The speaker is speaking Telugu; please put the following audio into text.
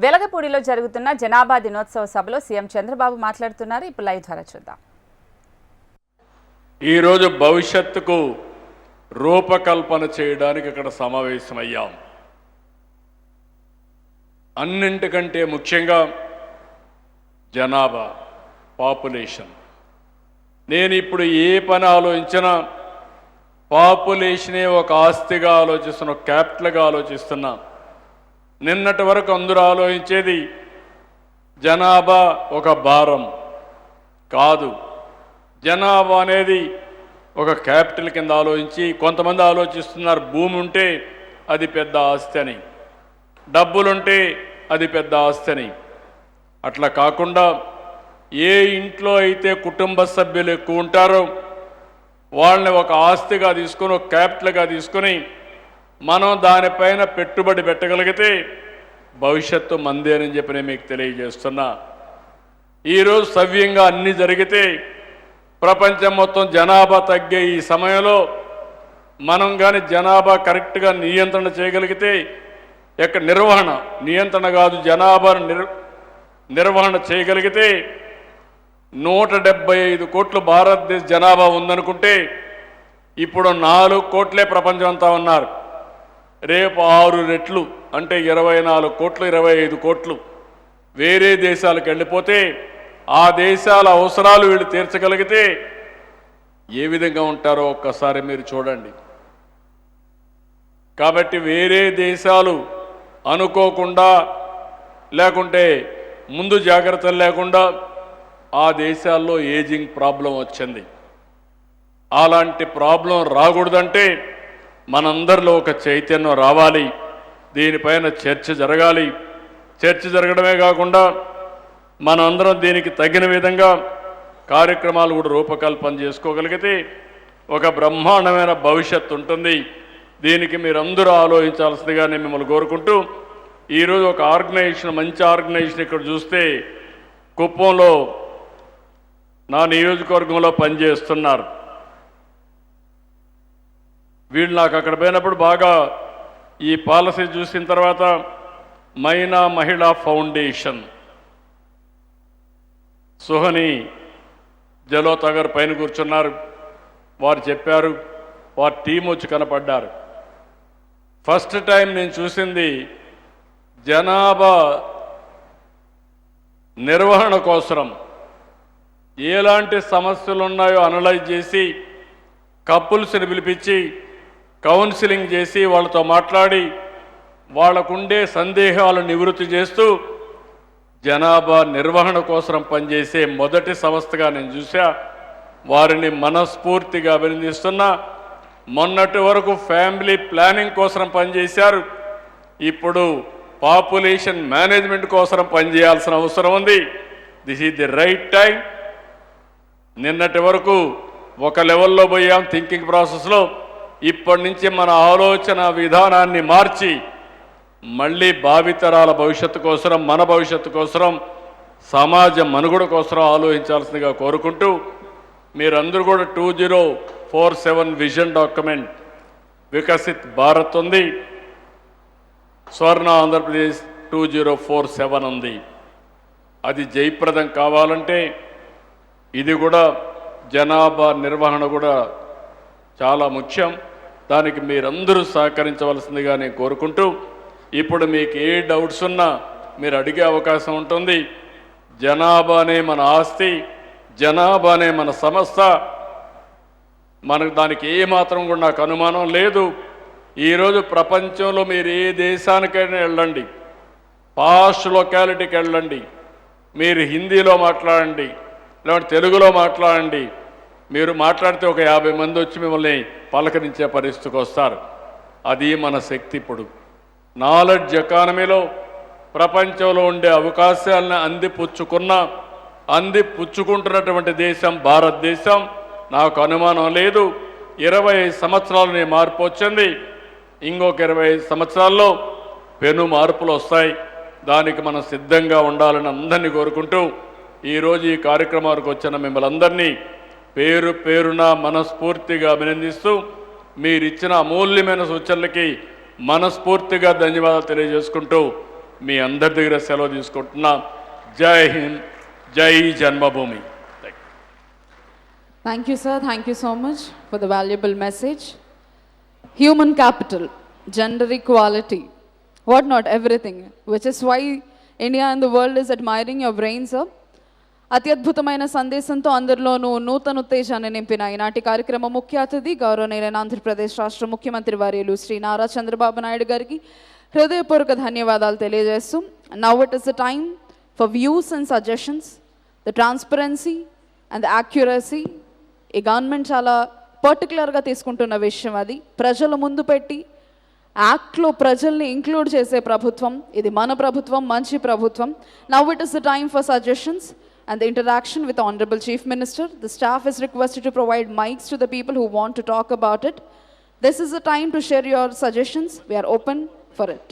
వెలగపూడిలో జరుగుతున్న జనాభా దినోత్సవ సభలో సీఎం చంద్రబాబు మాట్లాడుతున్నారు. ఇప్పుడు లైవ్ ద్వారా చూద్దాం. ఈ రోజు భవిష్యత్తుకు రూపకల్పన చేయడానికి ఇక్కడ సమావేశమయ్యాం. అన్నింటికంటే ముఖ్యంగా జనాభా, పాపులేషన్. నేను ఇప్పుడు ఏ పని ఆలోచించినా పాపులేషనే ఒక ఆస్తిగా ఆలోచిస్తున్నా, ఒక క్యాపిటల్గా ఆలోచిస్తున్నా. నిన్నటి వరకు అందరూ ఆలోచించేది జనాభా ఒక భారం కాదు. జనాభా అనేది ఒక క్యాపిటల్ కింద ఆలోచించి కొంతమంది ఆలోచిస్తున్నారు భూమి ఉంటే అది పెద్ద ఆస్తి అని, డబ్బులుంటే అది పెద్ద ఆస్తి అని. అట్లా కాకుండా ఏ ఇంట్లో అయితే కుటుంబ సభ్యులు ఎక్కువ ఉంటారో వాళ్ళని ఒక ఆస్తిగా తీసుకొని, ఒక క్యాపిటల్గా తీసుకొని మనం దానిపైన పెట్టుబడి పెట్టగలిగితే భవిష్యత్తు మందే అని చెప్పి నేను మీకు తెలియజేస్తున్నా. ఈరోజు సవ్యంగా అన్నీ జరిగితే ప్రపంచం మొత్తం జనాభా తగ్గే ఈ సమయంలో మనం కానీ జనాభా కరెక్ట్గా నియంత్రణ చేయగలిగితే, నియంత్రణ కాదు, జనాభాను నిర్వహణ చేయగలిగితే 175 కోట్లు భారతదేశ జనాభా ఉందనుకుంటే ఇప్పుడు 4 కోట్లే ప్రపంచం అంతా ఉన్నారు. రేపు 6 రెట్లు అంటే 24 కోట్లు, 25 కోట్లు వేరే దేశాలకు వెళ్ళిపోతే ఆ దేశాల అవసరాలు వీళ్ళు తీర్చగలిగితే ఏ విధంగా ఉంటారో ఒక్కసారి మీరు చూడండి. కాబట్టి వేరే దేశాలు అనుకోకుండా లేకుంటే ముందు జాగ్రత్తలు లేకుండా ఆ దేశాల్లో ఏజింగ్ ప్రాబ్లం వచ్చింది. అలాంటి ప్రాబ్లం రాకూడదంటే మనందరిలో ఒక చైతన్యం రావాలి. దీనిపైన చర్చ జరగాలి. చర్చ జరగడమే కాకుండా మనందరం దీనికి తగిన విధంగా కార్యక్రమాలు కూడా రూపకల్పన చేసుకోగలిగితే ఒక బ్రహ్మాండమైన భవిష్యత్తు ఉంటుంది. దీనికి మీరందరూ ఆలోచించాల్సిందిగా నేను మిమ్మల్ని కోరుకుంటూ, ఈరోజు ఒక ఆర్గనైజేషన్, మంచి ఆర్గనైజేషన్ ఇక్కడ చూస్తే కుప్పంలో నా నియోజకవర్గంలో పనిచేస్తున్నారు. వీళ్ళు నాకు అక్కడ పోయినప్పుడు బాగా ఈ పాలసీ చూసిన తర్వాత మైనా మహిళా ఫౌండేషన్ సుహని జలోతా గారు పైన కూర్చున్నారు. వారు చెప్పారు, వారి టీం వచ్చి కనపడ్డారు. ఫస్ట్ టైం నేను చూసింది జనాభా నిర్వహణ కోసం ఎలాంటి సమస్యలు ఉన్నాయో అనలైజ్ చేసి కపుల్స్ని పిలిపించి కౌన్సిలింగ్ చేసి వాళ్ళతో మాట్లాడి వాళ్ళకుండే సందేహాలు నివృత్తి చేస్తూ జనాభా నిర్వహణ కోసం పనిచేసే మొదటి సంస్థగా నేను చూసా. వారిని మనస్ఫూర్తిగా అభినందిస్తున్నా. మొన్నటి వరకు ఫ్యామిలీ ప్లానింగ్ కోసం పనిచేశారు. ఇప్పుడు పాపులేషన్ మేనేజ్మెంట్ కోసం పనిచేయాల్సిన అవసరం ఉంది. This is the right time. నిన్నటి వరకు ఒక లెవెల్లో పోయాం థింకింగ్ ప్రాసెస్లో. ఇప్పటి నుంచి మన ఆలోచన విధానాన్ని మార్చి మళ్ళీ భావితరాల భవిష్యత్తు కోసం, మన భవిష్యత్తు కోసం, సమాజ మనుగడ కోసం ఆలోచించాల్సిందిగా కోరుకుంటూ, మీరందరూ కూడా 2047 విజన్ డాక్యుమెంట్ వికసిత్ భారత్ ఉంది, స్వర్ణ ఆంధ్రప్రదేశ్ 2047 ఉంది. అది జయప్రదం కావాలంటే ఇది కూడా జనాభా నిర్వహణ కూడా చాలా ముఖ్యం. దానికి మీరందరూ సహకరించవలసిందిగా నేను కోరుకుంటూ, ఇప్పుడు మీకు ఏ డౌట్స్ ఉన్నా మీరు అడిగే అవకాశం ఉంటుంది. జనాభానే మన ఆస్తి, జనాభానే మన సంస్థ. మనకు దానికి ఏమాత్రం కూడా నాకు అనుమానం లేదు. ఈరోజు ప్రపంచంలో మీరు ఏ దేశానికైనా వెళ్ళండి, పాష్ లొకాలిటీకి వెళ్ళండి, మీరు హిందీలో మాట్లాడండి లేదంటే తెలుగులో మాట్లాడండి, మీరు మాట్లాడితే ఒక 50 మంది వచ్చి మిమ్మల్ని పలకరించే పరిస్థితికి వస్తారు. అది మన శక్తి. ఇప్పుడు నాలెడ్జ్ ఎకానమీలో ప్రపంచంలో ఉండే అవకాశాలను అందిపుచ్చుకుంటున్నటువంటి దేశం భారతదేశం. నాకు అనుమానం లేదు 25 సంవత్సరాలు మార్పు వచ్చింది. ఇంకొక 25 సంవత్సరాల్లో పెను మార్పులు వస్తాయి. దానికి మనం సిద్ధంగా ఉండాలని అందరినీ కోరుకుంటూ, ఈరోజు ఈ కార్యక్రమానికి వచ్చిన మిమ్మల్ని అందరినీ పేరు పేరున మనస్ఫూర్తిగా అభినందిస్తూ, మీరిచ్చిన అమూల్యమైన సూచనలకి మనస్ఫూర్తిగా ధన్యవాదాలు తెలియజేసుకుంటూ మీ అందరి దగ్గర సెలవు తీసుకుంటున్నా. జై హింద్, జై జన్మభూమి. Thank you, sir. Thank you so much for the valuable message. Human capital, gender equality, what not, everything, which is why India and the world is admiring your brain, sir. అత్యద్భుతమైన సందేశంతో అందరిలోనూ నూతన ఉత్తేజాన్ని నింపిన ఈనాటి కార్యక్రమ ముఖ్య అతిథి గౌరవనీయులైన ఆంధ్రప్రదేశ్ రాష్ట్ర ముఖ్యమంత్రి వర్యులు శ్రీ నారా చంద్రబాబు నాయుడు గారికి హృదయపూర్వక ధన్యవాదాలు తెలియజేస్తూ now it is the time for views and suggestions, the transparency and the accuracy. ఈ గవర్నమెంట్ చాలా పర్టికులర్గా తీసుకుంటున్న విషయం అది. ప్రజల ముందు పెట్టి యాక్ట్లో ప్రజల్ని ఇంక్లూడ్ చేసే ప్రభుత్వం ఇది. మన ప్రభుత్వం మంచి ప్రభుత్వం. Now it is the time for suggestions and the interaction with the Honorable Chief Minister. The staff is requested to provide mics to the people who want to talk about it. This is the time to share your suggestions. We are open for it.